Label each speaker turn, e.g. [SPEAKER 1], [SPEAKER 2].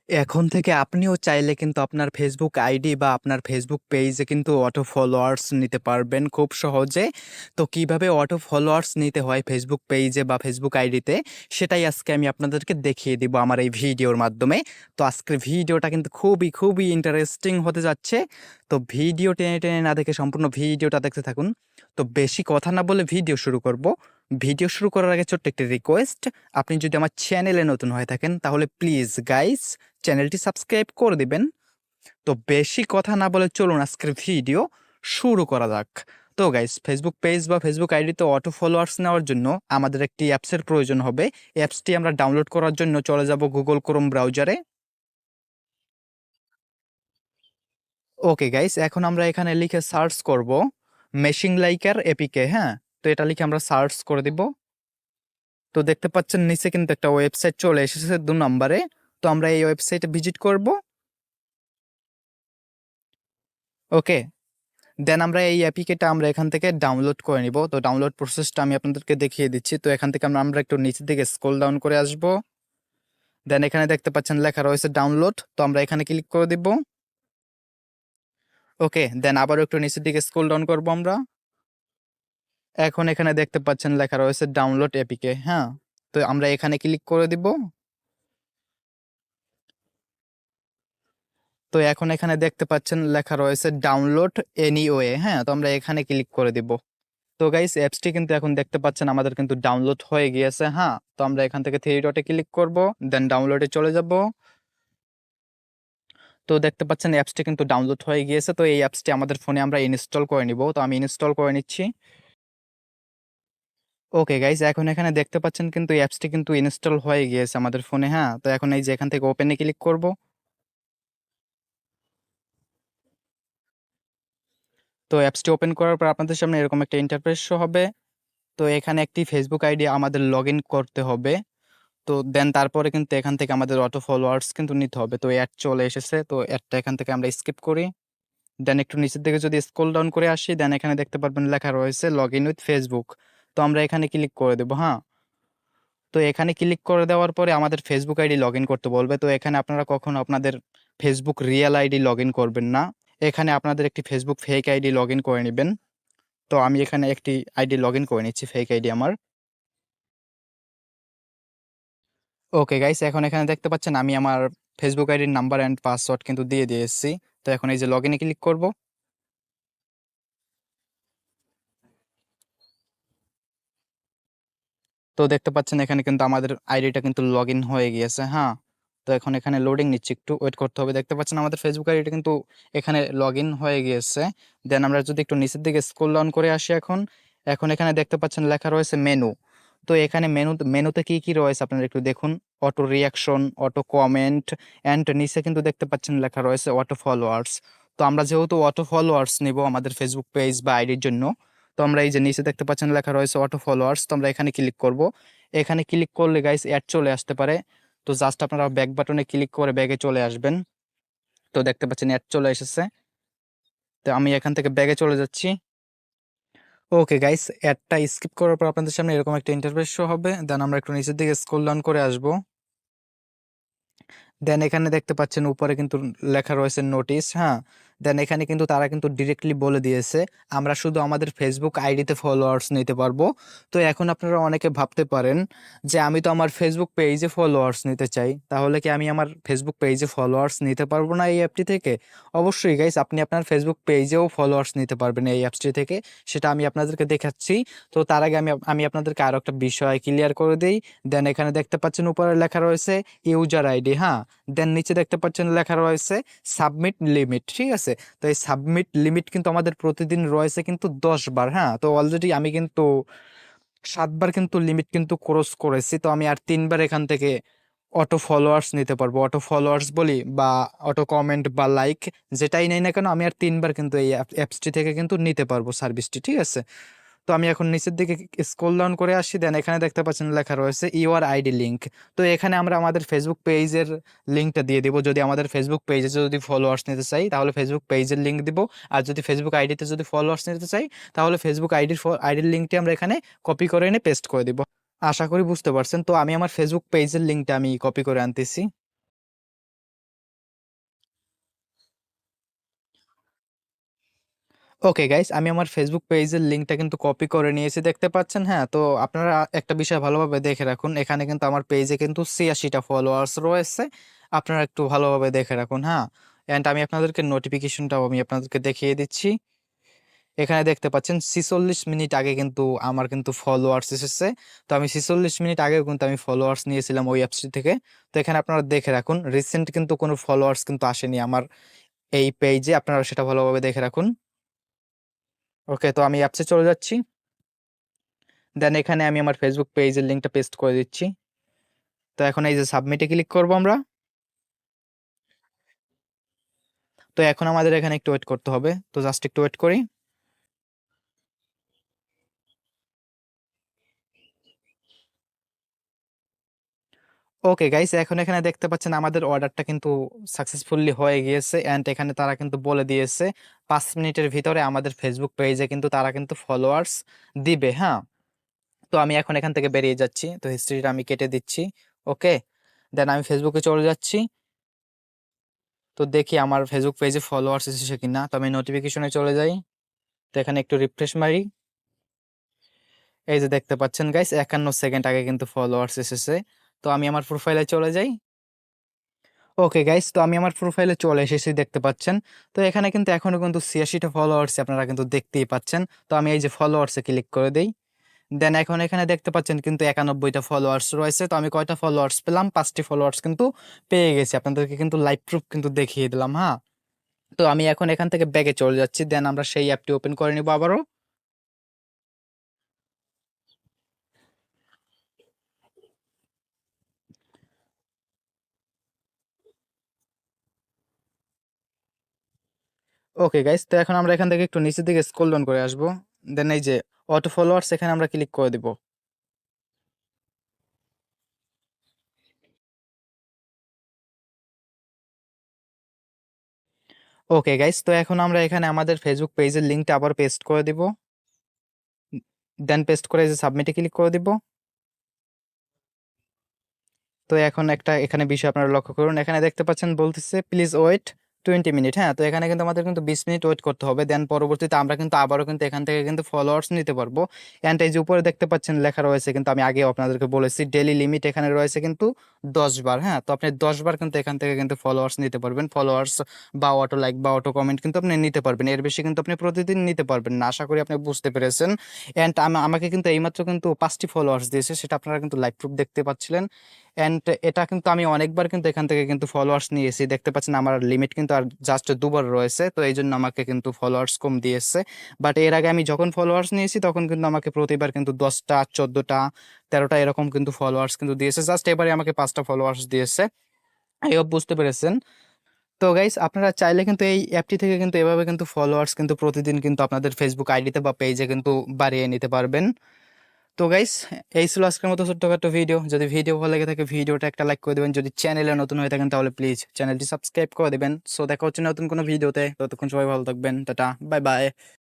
[SPEAKER 1] এখন থেকে আপনিও চাইলে কিন্তু আপনার ফেসবুক আইডি বা আপনার ফেসবুক পেজে কিন্তু অটো ফলোয়ার্স নিতে পারবেন খুব সহজে। তো কিভাবে অটো ফলোয়ার্স নিতে হয় ফেসবুক পেজে বা ফেসবুক আইডিতে, সেটাই আজকে আমি আপনাদেরকে দেখিয়ে দিব আমার এই ভিডিওর মাধ্যমে। তো আজকের ভিডিওটা কিন্তু খুবই খুবই ইন্টারেস্টিং হতে যাচ্ছে। তো ভিডিও টেনে টেনে না দেখে সম্পূর্ণ ভিডিওটা দেখতে থাকুন। তো বেশি কথা না বলে ভিডিও শুরু করব। ভিডিও শুরু করার আগে ছোট্ট একটি রিকোয়েস্ট, আপনি যদি আমার চ্যানেলে নতুন হয়ে থাকেন তাহলে প্লিজ গাইস চ্যানেলটি সাবস্ক্রাইব করে দিবেন। তো বেশি কথা না বলে চলুন আজকের ভিডিও শুরু করা যাক। তো গাইস, ফেসবুক পেজ বা ফেসবুক আইডিতে অটো ফলোয়ার্স নেওয়ার জন্য আমাদের একটি অ্যাপসের প্রয়োজন হবে। অ্যাপসটি আমরা ডাউনলোড করার জন্য চলে যাব গুগল ক্রোম ব্রাউজারে। ওকে গাইস, এখন আমরা এখানে লিখে সার্চ করব মেশিং লাইকার এপিকে। হ্যাঁ, তো এটা লিখে আমরা সার্চ করে দিব। তো দেখতে পাচ্ছেন নিচে কিন্তু একটা ওয়েবসাইট চলে এসেছে 2 নম্বরে। তো আমরা এই ওয়েবসাইটে ভিজিট করব। ওকে, দেন আমরা এই অ্যাপিকেটা আমরা এখান থেকে ডাউনলোড করে নিব। তো ডাউনলোড প্রসেসটা আমি আপনাদেরকে দেখিয়ে দিচ্ছি। তো এখান থেকে আমরা একটু নিচের দিকে স্ক্রল ডাউন করে আসব। দেন এখানে দেখতে পাচ্ছেন লেখা রয়েছে ডাউনলোড, তো আমরা এখানে ক্লিক করে দিব। ওকে, দেন আবারও একটু নিচের দিকে স্ক্রল ডাউন করব আমরা। এখন এখানে দেখতে পাচ্ছেন লেখা রয়েছে ডাউনলোড এপিকে। হ্যাঁ, তো আমরা এখানে ক্লিক করে দিব। তো এখন এখানে দেখতে পাচ্ছেন লেখা রয়েছে ডাউনলোড এনিওয়ে। হ্যাঁ, তো আমরা এখানে ক্লিক করে দিব। তো গাইস, অ্যাপসটি কিন্তু এখন দেখতে পাচ্ছেন আমাদের কিন্তু ডাউনলোড হয়ে গিয়েছে। হ্যাঁ, তো আমরা এখান থেকে থ্রি ডটে ক্লিক করব, দেন ডাউনলোডে চলে যাব। তো দেখতে পাচ্ছেন অ্যাপসটি কিন্তু ডাউনলোড হয়ে গিয়েছে। তো এই অ্যাপসটি আমাদের ফোনে আমরা ইনস্টল করে নিব। তো আমি ইনস্টল করে নিচ্ছি। ওকে গাইস, এখন এখানে দেখতে পাচ্ছেন কিন্তু এই অ্যাপসটি কিন্তু ইনস্টল হয়ে গিয়েছে আমাদের ফোনে। হ্যাঁ, তো এখন এই যে এখান থেকে ওপেনে ক্লিক করব। তো অ্যাপসটি ওপেন করার পর আপনাদের সামনে এরকম একটা ইন্টারফেস শো হবে। তো এখানে একটি ফেসবুক আইডি আমাদের লগ ইন করতে হবে। তো দেন তারপরে কিন্তু এখান থেকে আমাদের অটো ফলোয়ার্স কিন্তু নিতে হবে। তো অ্যাড চলে এসেছে, তো অ্যাডটা এখান থেকে আমরা স্কিপ করি। দেন একটু নিচের দিকে যদি স্ক্রল ডাউন করে আসি, দেন এখানে দেখতে পারবেন লেখা রয়েছে লগ ইন উইথ ফেসবুক। তো আমরা এখানে ক্লিক করে দেবো। হ্যাঁ, তো এখানে ক্লিক করে দেওয়ার পরে আমাদের ফেসবুক আইডি লগ ইন করতে বলবে। তো এখানে আপনারা কখনো আপনাদের Facebook real ID log in করবেন না, এখানে আপনাদের একটি Facebook fake ID log in করে নেবেন। তো আমি এখানে একটি আইডি লগ ইন করে নিচ্ছি, ফেক আইডি আমার। ওকে গাইস, এখন এখানে দেখতে পাচ্ছেন আমি আমার ফেসবুক আইডির নাম্বার অ্যান্ড পাসওয়ার্ড কিন্তু দিয়ে দিয়েছি। তো এখন এই যে লগ ইনে ক্লিক করব। তো দেখতে পাচ্ছেন এখানে কিন্তু আমাদের আইডিটা কিন্তু লগ ইন হয়ে গিয়েছে। হ্যাঁ, তো এখন এখানে লোডিং নিচ্ছে, একটু ওয়েট করতে হবে। দেখতে পাচ্ছেন আমাদের ফেসবুক আইডিটা কিন্তু এখানে লগ ইন হয়ে গিয়েছে। দেন আমরা যদি একটু নিচের দিকে স্ক্রল ডাউন করে আসি, এখন এখন এখানে দেখতে পাচ্ছেন লেখা রয়েছে মেনু। তো এখানে মেনুতে কি কি রয়েছে আপনারা একটু দেখুন। Auto reaction, auto comment, and নিচে কিন্তু দেখতে পাচ্ছেন লেখা রয়েছে অটো ফলোয়ার্স। তো আমরা যেহেতু অটো ফলোয়ার্স নিব আমাদের ফেসবুক পেজ বা আইডির জন্য, তো আমরা এই যে নিচে দেখতে পাচ্ছেন লেখা রয়েছে অটো ফলোয়ার্স, তো আমরা এখানে ক্লিক করব। এখানে ক্লিক করলে গাইস অ্যাড চলে আসতে পারে। তো জাস্ট আপনারা ব্যাক বাটনে ক্লিক করে ব্যাগে চলে আসবেন। তো দেখতে পাচ্ছেন অ্যাড চলে এসেছে। তো আমি এখান থেকে ব্যাগে চলে যাচ্ছি। ওকে গাইস, অ্যাডটা স্কিপ করার পর আপনাদের সামনে এরকম একটা ইন্টারফেস শো হবে। দেন আমরা একটু নিচের দিকে স্ক্রল ডাউন করে আসবো। দেন এখানে দেখতে পাচ্ছেন উপরে কিন্তু লেখা রয়েছে নোটিশ। হ্যাঁ, দেন এখানে কিন্তু তারা কিন্তু ডিরেক্টলি বলে দিয়েছে আমরা শুধু আমাদের ফেসবুক আইডিতে ফলোয়ার্স নিতে পারবো। তো এখন আপনারা অনেকে ভাবতে পারেন যে আমি তো আমার ফেসবুক পেজে ফলোয়ার্স নিতে চাই, তাহলে কি আমি আমার ফেসবুক পেজে ফলোয়ার্স নিতে পারবো না এই অ্যাপটি থেকে? অবশ্যই গাইস, আপনি আপনার ফেসবুক পেজেও ফলোয়ার্স নিতে পারবেন এই অ্যাপসটি থেকে। সেটা আমি আপনাদেরকে দেখাচ্ছি। তো তার আগে আমি আমি আপনাদেরকে আরো একটা বিষয় ক্লিয়ার করে দিই। দেন এখানে দেখতে পাচ্ছেন উপরে লেখা রয়েছে ইউজার আইডি। হ্যাঁ, দেন নিচে দেখতে পাচ্ছেন লেখা রয়েছে সাবমিট লিমিট। ঠিক আছে, তো এই সাবমিট লিমিট কিন্তু আমাদের প্রতিদিন রয়েছে কিন্তু 10 বার। হ্যাঁ, তো অলরেডি আমি কিন্তু 7 বার কিন্তু লিমিট কিন্তু ক্রস করেছি। তো আমি আর 3 বার এখান থেকে অটো ফলোয়ার্স নিতে পারবো। অটো ফলোয়ার্স বলি বা অটো কমেন্ট বা লাইক, যেটাই নেই না কেন আমি আর 3 বার কিন্তু এই অ্যাপসটি থেকে কিন্তু নিতে পারবো সার্ভিসটি। ঠিক আছে, তো আমি এখন নিচের দিকে স্ক্রল ডাউন করে আসি। দেন এখানে দেখতে পাচ্ছেন লেখা রয়েছে ইউআর আইডি লিঙ্ক। তো এখানে আমরা আমাদের ফেসবুক পেজের লিঙ্কটা দিয়ে দিব। যদি আমাদের ফেসবুক পেজে যদি ফলোয়ার্স নিতে চাই তাহলে ফেসবুক পেজের লিঙ্ক দিব। আর যদি ফেসবুক আইডিতে যদি ফলোয়ার্স নিতে চাই তাহলে ফেসবুক আইডির লিঙ্কটি আমরা এখানে কপি করে এনে পেস্ট করে দিব। আশা করি বুঝতে পারছেন। তো আমি আমার ফেসবুক পেজের লিঙ্কটা আমি কপি করে আনতেছি। ওকে গাইস, আমি আমার ফেসবুক পেজের লিঙ্কটা কিন্তু কপি করে নিয়েছি দেখতে পাচ্ছেন। হ্যাঁ, তো আপনারা একটা বিষয় ভালোভাবে দেখে রাখুন, এখানে কিন্তু আমার পেজে কিন্তু ৮৬টা ফলোয়ার্স রয়েছে। আপনারা একটু ভালোভাবে দেখে রাখুন। হ্যাঁ, অ্যান্ড আমি আপনাদেরকে নোটিফিকেশনটাও আমি আপনাদেরকে দেখিয়ে দিচ্ছি। এখানে দেখতে পাচ্ছেন ৪৬ মিনিট আগে কিন্তু আমার কিন্তু ফলোয়ার্স এসেছে। তো আমি ৪৬ মিনিট আগেও কিন্তু আমি ফলোয়ার্স নিয়েছিলাম ওই অ্যাপসটি থেকে। তো এখানে আপনারা দেখে রাখুন, রিসেন্ট কিন্তু কোনো ফলোয়ার্স কিন্তু আসেনি আমার এই পেজে, আপনারা সেটা ভালোভাবে দেখে রাখুন। ওকে, তো আমি অ্যাপসে চলে যাচ্ছি। দেন এখানে আমি আমার ফেসবুক পেজের লিঙ্কটা পেস্ট করে দিচ্ছি। তো এখন এই যে সাবমিটে ক্লিক করব আমরা। তো এখন আমাদের এখানে একটু ওয়েট করতে হবে। তো জাস্ট একটু ওয়েট করি। ওকে গাইস, এখন এখানে দেখতে পাচ্ছেন আমাদের অর্ডারটা কিন্তু সাকসেসফুলি হয়ে গিয়েছে, অ্যান্ড এখানে তারা কিন্তু বলে দিয়েছে ৫ মিনিটের ভিতরে আমাদের ফেসবুক পেজে কিন্তু তারা কিন্তু ফলোয়ার্স দিবে। হ্যাঁ, তো আমি এখন এখান থেকে বেরিয়ে যাচ্ছি। তো হিস্ট্রিটা আমি কেটে দিচ্ছি। ওকে, দেন আমি ফেসবুকে চলে যাচ্ছি। তো দেখি আমার ফেসবুক পেজে ফলোয়ার্স এসেছে কিনা। তো আমি নোটিফিকেশনে চলে যাই। তো এখানে একটু রিফ্রেশ মারি। এই যে দেখতে পাচ্ছেন গাইস, ৫১ সেকেন্ড আগে কিন্তু ফলোয়ার্স এসেছে। তো আমি আমার প্রোফাইলে চলে যাই। ওকে গাইস, তো আমি আমার প্রোফাইলে চলে এসেছি দেখতে পাচ্ছেন। তো এখানে কিন্তু এখনো কিন্তু ৮৬টা ফলোয়ার্স আপনারা কিন্তু দেখতেই পাচ্ছেন। তো আমি এই যে ফলোয়ার্সে ক্লিক করে দেই। দেন এখন এখানে দেখতে পাচ্ছেন কিন্তু ৯১টা ফলোয়ার্স রয়েছে। তো আমি কয়টা ফলোয়ার্স পেলাম? ৫টি ফলোয়ার্স কিন্তু পেয়ে গেছি। আপনাদেরকে কিন্তু লাইভ প্রুফ কিন্তু দেখিয়ে দিলাম। হ্যাঁ, তো আমি এখন এখান থেকে ব্যাকে চলে যাচ্ছি। দেন আমরা সেই অ্যাপটি ওপেন করে নিব আবারও। ওকে গাইস, তো এখন আমরা এখান থেকে একটু নিচের দিকে স্ক্রল ডাউন করে আসবো। দেন এই যে অটো ফলোয়ার্স, এখানে আমরা ক্লিক করে দিব। ওকে গাইস, তো এখন আমরা এখানে আমাদের ফেসবুক পেজের লিঙ্কটা আবার পেস্ট করে দিব। দেন পেস্ট করে এই যে সাবমিটে ক্লিক করে দিব। তো এখন একটা এখানে বিষয় আপনারা লক্ষ্য করুন, এখানে দেখতে পাচ্ছেন বলতেছে প্লিজ ওয়েট 20 মিনিট। হ্যাঁ, তো এখানে কিন্তু আমাদের কিন্তু 20 মিনিট ওয়েট করতে হবে। দেন পরবর্তীতে আমরা কিন্তু আবারও কিন্তু এখান থেকে কিন্তু ফলোয়ার্স নিতে পারবো। অ্যান্ড এই যে উপরে দেখতে পাচ্ছেন লেখা রয়েছে, কিন্তু আমি আগেও আপনাদেরকে বলেছি ডেইলি লিমিট এখানে রয়েছে কিন্তু 10 বার। হ্যাঁ, তো আপনি 10 বার কিন্তু এখান থেকে কিন্তু ফলোয়ার্স নিতে পারবেন। ফলোয়ার্স বা অটো লাইক বা অটো কমেন্ট কিন্তু আপনি নিতে পারবেন। এর বেশি কিন্তু আপনি প্রতিদিন নিতে পারবেন না। আশা করি আপনি বুঝতে পেরেছেন। অ্যান্ড আমাকে কিন্তু এইমাত্র কিন্তু 5টি ফলোয়ার্স দিয়েছে, সেটা আপনারা কিন্তু লাইভ প্রুফ দেখতে পাচ্ছিলেন। অ্যান্ড এটা কিন্তু আমি অনেকবার কিন্তু এখান থেকে কিন্তু ফলোয়ার্স নিয়েছি দেখতে পাচ্ছেন। আমার লিমিট কিন্তু আর জাস্ট 2 বার রয়েছে, তো এই জন্য আমাকে কিন্তু ফলোয়ার্স কম দিয়েছে। বাট এর আগে আমি যখন ফলোয়ার্স নিয়েছি তখন কিন্তু আমাকে প্রতিবার কিন্তু 10টা 14টা 13টা এরকম কিন্তু ফলোয়ার্স কিন্তু দিয়েছে। জাস্ট এবারে আমাকে 5টা ফলোয়ার্স দিয়েছে। আই হোপ বুঝতে পেরেছেন। তো গাইস, আপনারা চাইলে কিন্তু এই অ্যাপটি থেকে কিন্তু এভাবে কিন্তু ফলোয়ার্স কিন্তু প্রতিদিন কিন্তু আপনাদের ফেসবুক আইডিতে বা পেজে কিন্তু বাড়িয়ে নিতে পারবেন। তো গাইস, এই ছিল আজকের মতো ছোট্টখাটো ভিডিও। যদি ভিডিও ভালো লেগে থাকে ভিডিওটা একটা লাইক করে দেবেন। যদি চ্যানেলে নতুন হয়ে থাকেন তাহলে প্লিজ চ্যানেলটি সাবস্ক্রাইব করে দেবেন। সো দেখা হচ্ছে নতুন কোনো ভিডিওতে। ততক্ষণ সবাই ভালো থাকবেন। Tata, bye bye.